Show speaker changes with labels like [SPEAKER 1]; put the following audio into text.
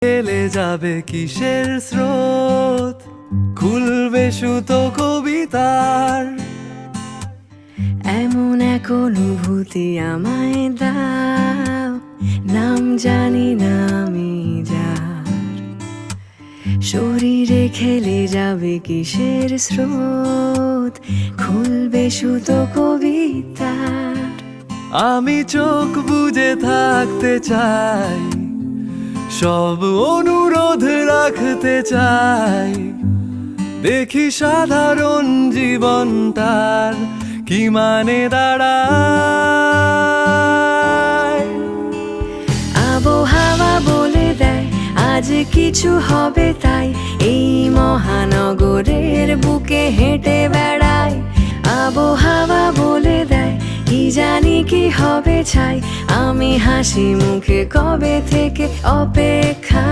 [SPEAKER 1] এলে যাবে কিসের স্রোত, খুলবে সুতো কবিতার।
[SPEAKER 2] এমন এক অনুভূতি আমায় দাও, নাম জানি না আমি যার। শরীরে খেলে যাবে কিসের স্রোত, খুলবে সুতো কবিতার।
[SPEAKER 1] আমি চোখ বুজে থাকতে চাই, সব অনুরোধ রাখতে চাই। দেখি সাধারণ জীবনটার কি মানে দাঁড়ায়।
[SPEAKER 2] আবহাওয়া বলে দেয় আজ কিছু হবে, তাই এই মহানগরের বুকে হেঁটে বেড়াই। আবহাওয়া বলে দেয় কি জানি কি হবে ছাই, আমি হাসি মুখে কবে থেকে অপেক্ষা।